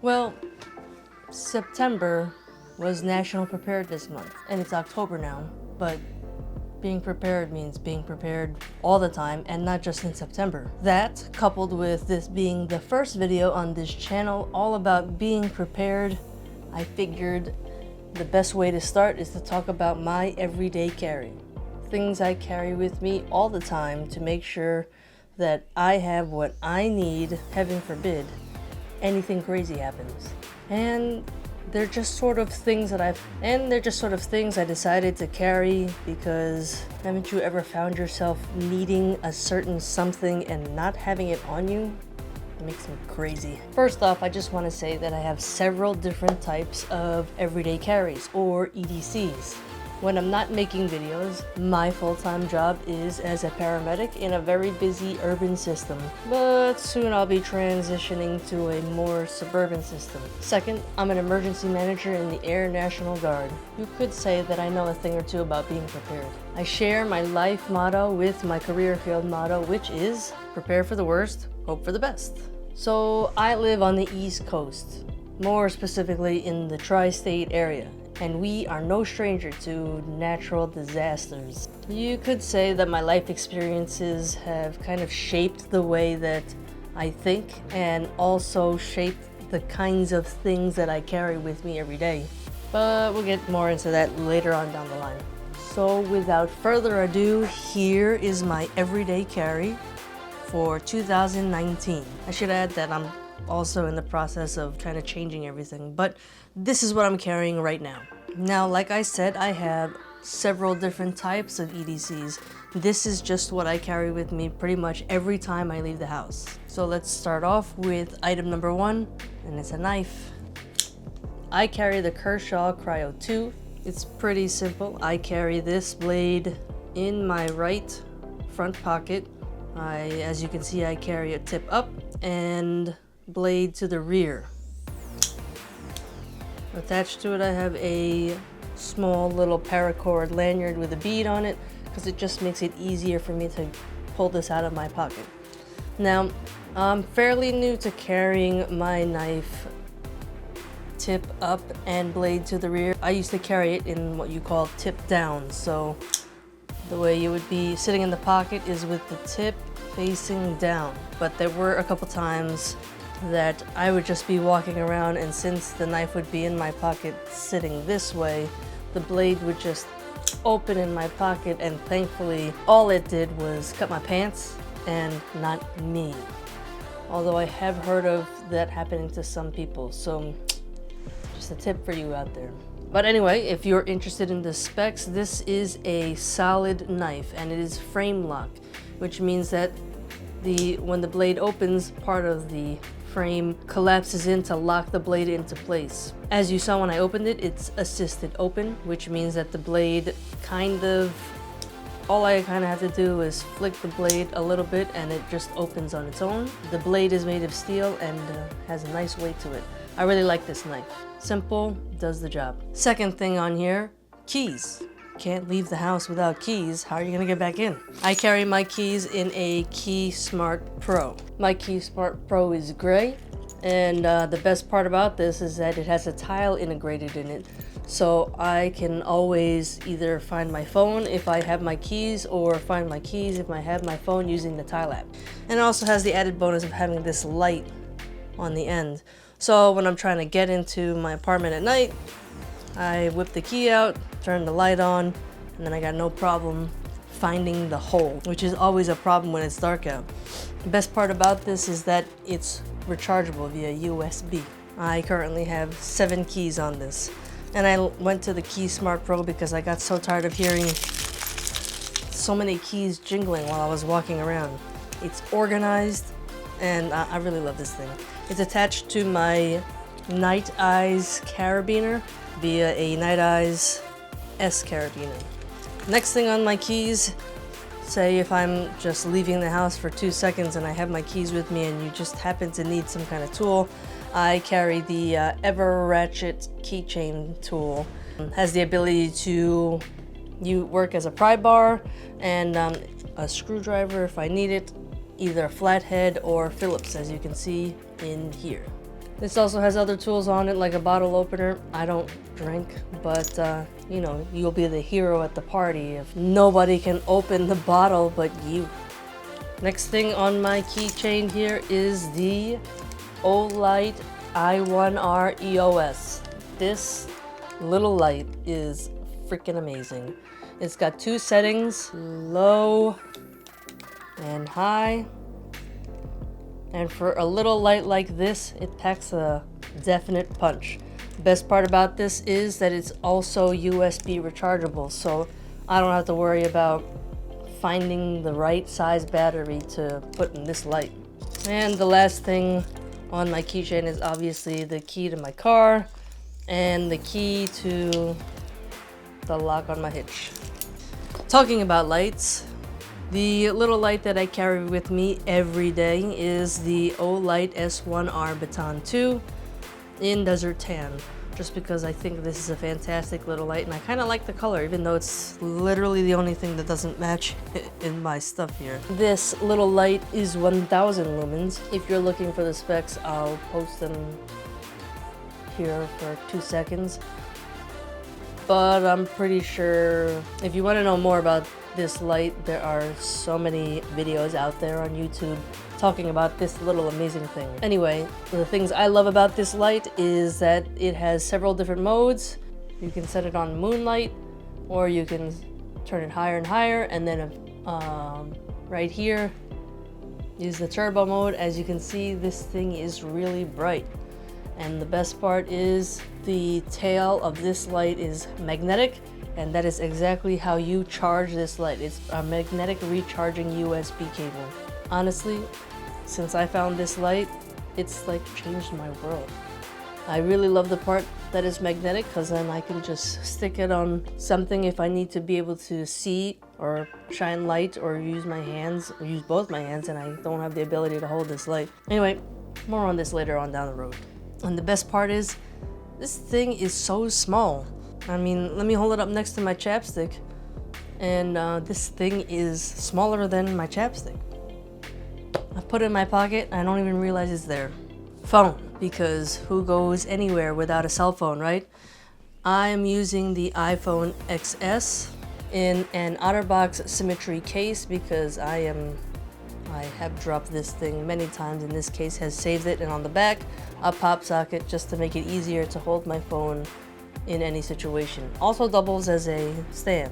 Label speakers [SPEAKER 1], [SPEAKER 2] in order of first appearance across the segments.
[SPEAKER 1] Well, September was National Preparedness Month, and it's October now, but being prepared means being prepared all the time and not just in September. That, coupled with this being the first video on this channel all about being prepared, I figured the best way to start is to talk about my everyday carry. Things I carry with me all the time to make sure that I have what I need, heaven forbid, anything crazy happens. And they're just sort of things I decided to carry because haven't you ever found yourself needing a certain something and not having it on you? It makes me crazy. First off, I just want to say that I have several different types of everyday carries, or EDCs. When I'm not making videos, my full-time job is as a paramedic in a very busy urban system, but soon I'll be transitioning to a more suburban system. Second, I'm an emergency manager in the Air National Guard. You could say that I know a thing or two about being prepared. I share my life motto with my career field motto, which is prepare for the worst, hope for the best. So I live on the East Coast, more specifically in the tri-state area, and we are no stranger to natural disasters. You could say that my life experiences have kind of shaped the way that I think and also shaped the kinds of things that I carry with me every day. But we'll get more into that later on down the line. So without further ado, here is my everyday carry for 2019. I should add that I'm also in the process of kind of changing everything, but this is what I'm carrying right now. Now, like I said, I have several different types of EDCs. This is just what I carry with me pretty much every time I leave the house. So let's start off with item number one, and it's a knife. I carry the Kershaw Cryo 2. It's pretty simple. I carry this blade in my right front pocket. As you can see, I carry a tip up and blade to the rear. Attached to it, I have a small little paracord lanyard with a bead on it because it just makes it easier for me to pull this out of my pocket. Now, I'm fairly new to carrying my knife tip up and blade to the rear. I used to carry it in what you call tip down. So the way you would be sitting in the pocket is with the tip facing down. But there were a couple times that I would just be walking around, and since the knife would be in my pocket sitting this way, the blade would just open in my pocket, and thankfully all it did was cut my pants and not me. Although I have heard of that happening to some people, so just a tip for you out there. But anyway, if you're interested in the specs, this is a solid knife and it is frame lock, which means that when the blade opens, part of the frame collapses in to lock the blade into place. As you saw when I opened it, it's assisted open, which means that the blade all I kind of have to do is flick the blade a little bit and it just opens on its own. The blade is made of steel and has a nice weight to it. I really like this knife. Simple, does the job. Second thing on here, keys. Can't leave the house without keys. How are you gonna get back in? I carry my keys in a Key Smart Pro. My Key Smart Pro is gray, and the best part about this is that it has a tile integrated in it. So I can always either find my phone if I have my keys, or find my keys if I have my phone using the tile app. And it also has the added bonus of having this light on the end. So when I'm trying to get into my apartment at night, I whip the key out, turn the light on, and then I got no problem finding the hole, which is always a problem when it's dark out. The best part about this is that it's rechargeable via USB. I currently have 7 keys on this. And I went to the Key Smart Pro because I got so tired of hearing so many keys jingling while I was walking around. It's organized, and I really love this thing. It's attached to my Night Eyes carabiner via a Night Eyes S carabiner. Next thing on my keys, say if I'm just leaving the house for 2 seconds and I have my keys with me and you just happen to need some kind of tool, I carry the Ever Ratchet keychain tool. It has the ability to work as a pry bar and a screwdriver if I need it, either flathead or Phillips, as you can see in here. This also has other tools on it, like a bottle opener. I don't drink, but you know, you'll be the hero at the party if nobody can open the bottle but you. Next thing on my keychain here is the Olight i1R EOS. This little light is freaking amazing. It's got two settings, low and high. And for a little light like this, it packs a definite punch. The best part about this is that it's also USB rechargeable, so I don't have to worry about finding the right size battery to put in this light. And the last thing on my keychain is obviously the key to my car and the key to the lock on my hitch. Talking about lights, the little light that I carry with me every day is the Olight S1R Baton 2 in Desert Tan, just because I think this is a fantastic little light and I kind of like the color, even though it's literally the only thing that doesn't match in my stuff here. This little light is 1000 lumens. If you're looking for the specs, I'll post them here for 2 seconds. But I'm pretty sure if you want to know more about this light, there are so many videos out there on YouTube talking about this little amazing thing. Anyway, the things I love about this light is that it has several different modes. You can set it on moonlight, or you can turn it higher and higher, and then right here, use the turbo mode. As you can see, this thing is really bright. And the best part is the tail of this light is magnetic, and that is exactly how you charge this light. It's a magnetic recharging USB cable. Honestly, since I found this light, it's like changed my world. I really love the part that is magnetic, because then I can just stick it on something if I need to be able to see or shine light or use my hands, or use both my hands, and I don't have the ability to hold this light. Anyway, more on this later on down the road. And the best part is, this thing is so small. I mean, let me hold it up next to my chapstick, and this thing is smaller than my chapstick. I put it in my pocket, I don't even realize it's there. Phone, because who goes anywhere without a cell phone, right? I am using the iPhone XS in an OtterBox symmetry case because I have dropped this thing many times, and this case has saved it, and on the back, a pop socket just to make it easier to hold my phone in any situation. Also doubles as a stand.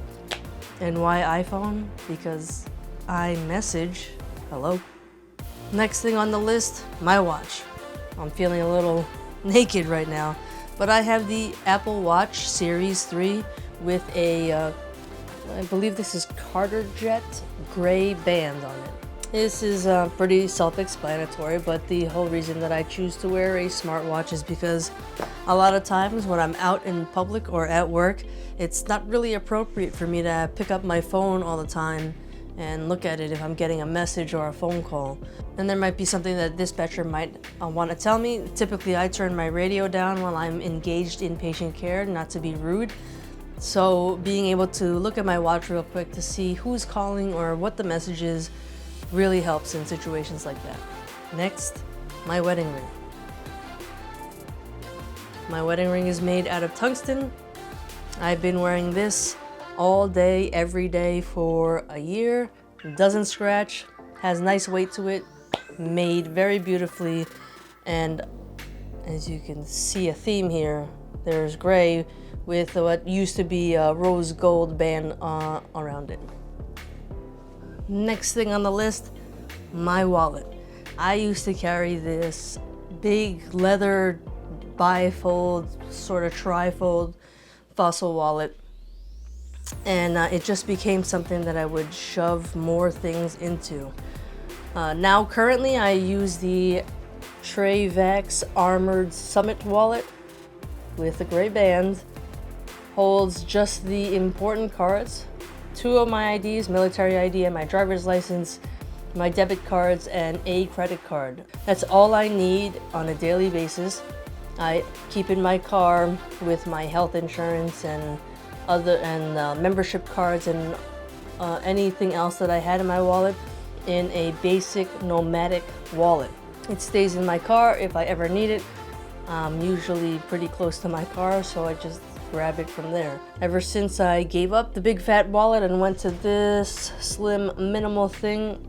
[SPEAKER 1] And why iPhone? Because iMessage, hello. Next thing on the list, my watch. I'm feeling a little naked right now, but I have the Apple Watch Series 3 with a, I believe this is Carter Jet gray band on it. This is pretty self-explanatory, but the whole reason that I choose to wear a smartwatch is because a lot of times when I'm out in public or at work, it's not really appropriate for me to pick up my phone all the time and look at it if I'm getting a message or a phone call. And there might be something that dispatcher might want to tell me. Typically, I turn my radio down while I'm engaged in patient care, not to be rude. So being able to look at my watch real quick to see who's calling or what the message is really helps in situations like that. Next, my wedding ring. My wedding ring is made out of tungsten. I've been wearing this all day, every day for a year. It doesn't scratch, has nice weight to it, made very beautifully, and as you can see a theme here, there's gray with what used to be a rose gold band around it. Next thing on the list, my wallet. I used to carry this big leather bifold, sort of trifold fossil wallet, and it just became something that I would shove more things into. Now currently I use the Trayvax Armored Summit wallet with a gray band. Holds just the important cards, 2 of my IDs, military ID and my driver's license, my debit cards, and a credit card. That's all I need on a daily basis. I keep in my car with my health insurance and membership cards and anything else that I had in my wallet in a basic nomadic wallet. It stays in my car if I ever need it. I'm usually pretty close to my car, so I just grab it from there. Ever since I gave up the big fat wallet and went to this slim minimal thing,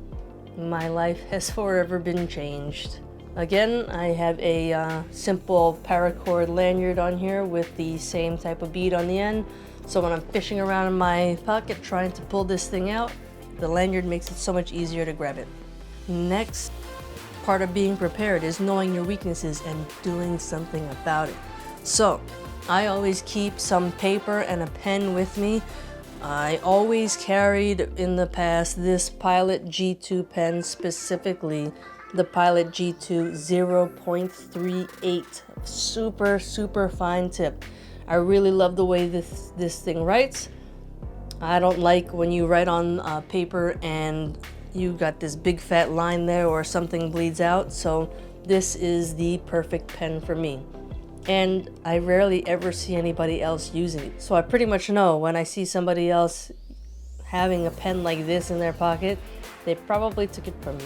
[SPEAKER 1] my life has forever been changed. Again, I have a simple paracord lanyard on here with the same type of bead on the end. So when I'm fishing around in my pocket trying to pull this thing out, the lanyard makes it so much easier to grab it. Next part of being prepared is knowing your weaknesses and doing something about it. So I always keep some paper and a pen with me. I always carried in the past this Pilot G2 pen, specifically the Pilot G2 0.38. Super fine tip. I really love the way this thing writes. I don't like when you write on paper and you got this big fat line there or something bleeds out, so this is the perfect pen for me. And I rarely ever see anybody else using it. So I pretty much know when I see somebody else having a pen like this in their pocket, they probably took it from me.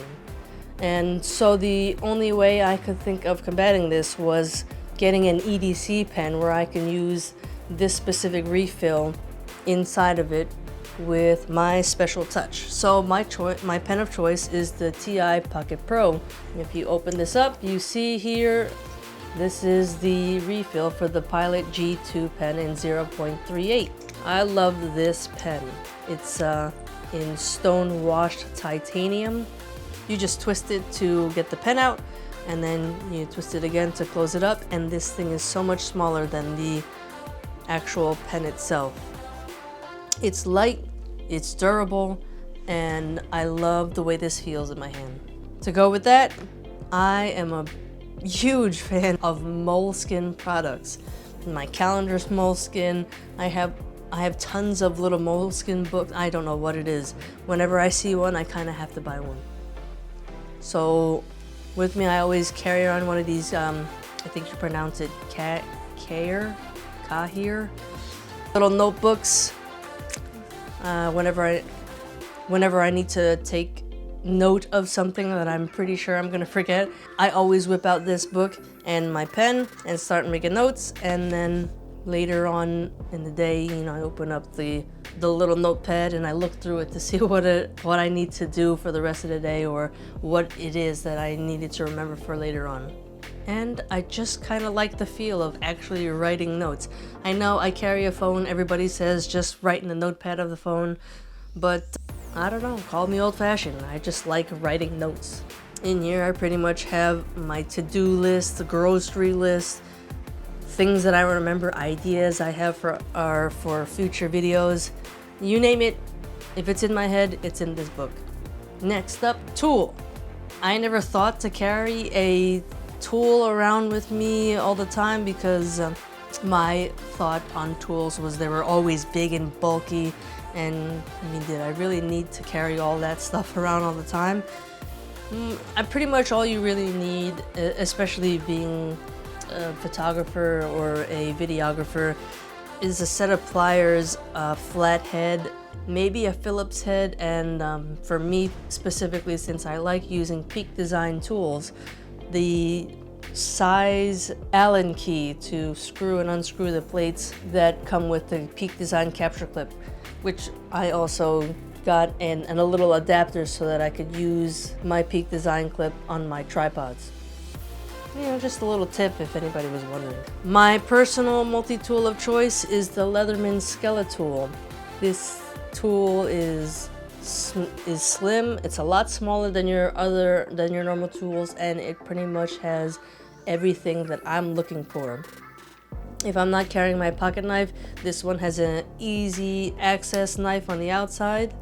[SPEAKER 1] And so the only way I could think of combating this was getting an EDC pen where I can use this specific refill inside of it with my special touch. So my pen of choice is the TI Pocket Pro. If you open this up, you see here, this is the refill for the Pilot G2 pen in 0.38. I love this pen. It's in stone washed titanium. You just twist it to get the pen out, and then you twist it again to close it up, and this thing is so much smaller than the actual pen itself. It's light, it's durable, and I love the way this feels in my hand. To go with that, I am a huge fan of moleskin products. My calendar's moleskin. I have tons of little moleskin books. I don't know what it is. Whenever I see one, I kind of have to buy one. So with me, I always carry around one of these, I think you pronounce it Kahir, little notebooks. Whenever I need to take note of something that I'm pretty sure I'm gonna forget, I always whip out this book and my pen and start making notes, and then later on in the day, you know, I open up the little notepad and I look through it to see what I need to do for the rest of the day, or what it is that I needed to remember for later on. And I just kind of like the feel of actually writing notes. I know I carry a phone, everybody says just write in the notepad of the phone, but I don't know, call me old-fashioned. I just like writing notes. In here I pretty much have my to-do list, the grocery list, things that I remember, ideas I have for future videos. You name it, if it's in my head, it's in this book. Next up, tool. I never thought to carry a tool around with me all the time because my thought on tools was they were always big and bulky, and I mean, did I really need to carry all that stuff around all the time? Pretty much all you really need, especially being a photographer or a videographer, is a set of pliers, a flat head, maybe a Phillips head, and for me specifically, since I like using Peak Design tools, the size Allen key to screw and unscrew the plates that come with the Peak Design capture clip, which I also got and a little adapter so that I could use my Peak Design clip on my tripods. You know, just a little tip if anybody was wondering. My personal multi-tool of choice is the Leatherman Skeletool. This tool is slim. It's a lot smaller than your normal tools, and it pretty much has everything that I'm looking for. If I'm not carrying my pocket knife, this one has an easy access knife on the outside.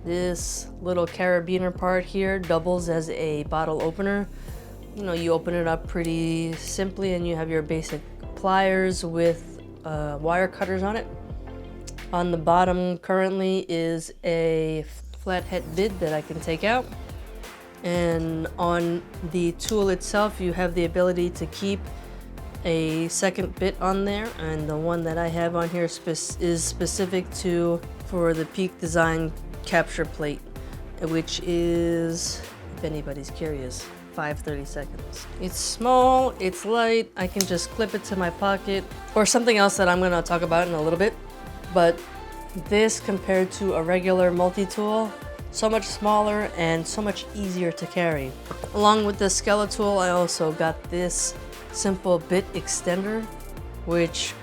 [SPEAKER 1] This little carabiner part here doubles as a bottle opener. You know, you open it up pretty simply and you have your basic pliers with wire cutters on it. On the bottom currently is a flathead bit that I can take out. And on the tool itself, you have the ability to keep a second bit on there, and the one that I have on here is specific for the Peak Design capture plate, which is, if anybody's curious, 30 seconds. It's small, it's light, I can just clip it to my pocket, or something else that I'm gonna talk about in a little bit. But this compared to a regular multi-tool, so much smaller and so much easier to carry. Along with the Skeletool, I also got this simple bit extender, which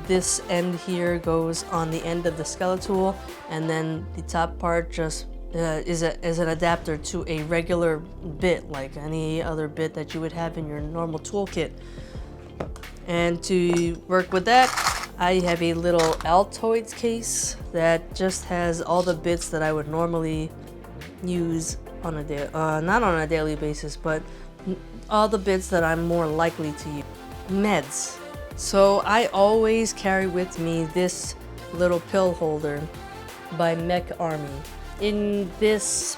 [SPEAKER 1] this end here goes on the end of the Skeletool, and then the top part just is an adapter to a regular bit, like any other bit that you would have in your normal toolkit. And to work with that, I have a little Altoids case that just has all the bits that I would normally use on a not on a daily basis, but all the bits that I'm more likely to use. Meds. So I always carry with me this little pill holder by Mech Army. In this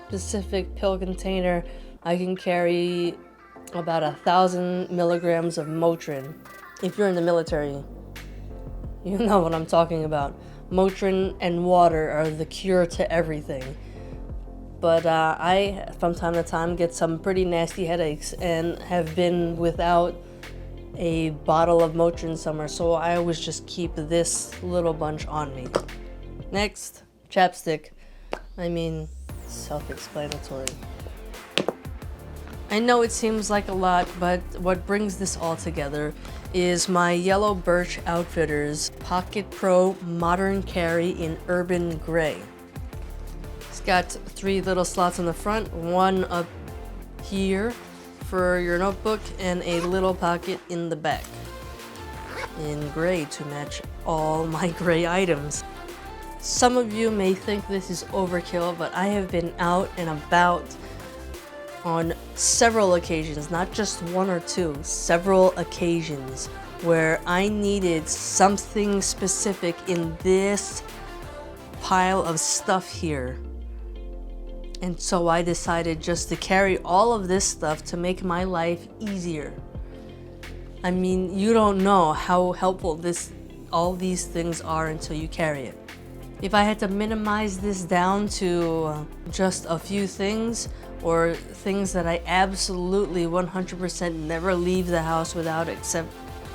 [SPEAKER 1] specific pill container, I can carry about 1,000 milligrams of Motrin. If you're in the military, you know what I'm talking about. Motrin and water are the cure to everything. But I, from time to time, get some pretty nasty headaches and have been without a bottle of Motrin somewhere, so I always just keep this little bunch on me. Next, chapstick. I mean, self-explanatory. I know it seems like a lot, but what brings this all together is my Yellow Birch Outfitters Pocket Pro Modern Carry in Urban Gray. It's got 3 little slots in the front, one up here for your notebook, and a little pocket in the back in gray to match all my gray items. Some of you may think this is overkill, but I have been out and about on several occasions, not just 1 or 2, several occasions where I needed something specific in this pile of stuff here. And so I decided just to carry all of this stuff to make my life easier. I mean, you don't know how helpful all these things are until you carry it. If I had to minimize this down to just a few things, or things that I absolutely 100% never leave the house without, except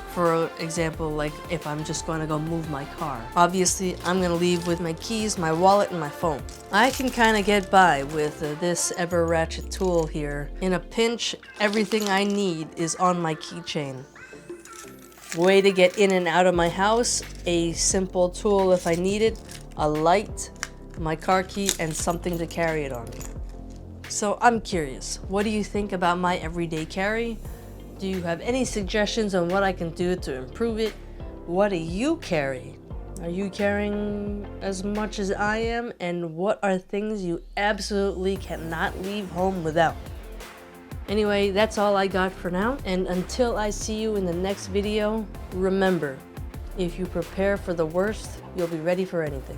[SPEAKER 1] for example, like if I'm just going to go move my car. Obviously, I'm going to leave with my keys, my wallet, and my phone. I can kind of get by with this ever ratchet tool here. In a pinch, everything I need is on my keychain. Way to get in and out of my house, a simple tool if I need it, a light, my car key, and something to carry it on. So I'm curious, what do you think about my everyday carry? Do you have any suggestions on what I can do to improve it? What do you carry? Are you carrying as much as I am? And what are things you absolutely cannot leave home without? Anyway, that's all I got for now. And until I see you in the next video, remember, if you prepare for the worst, you'll be ready for anything.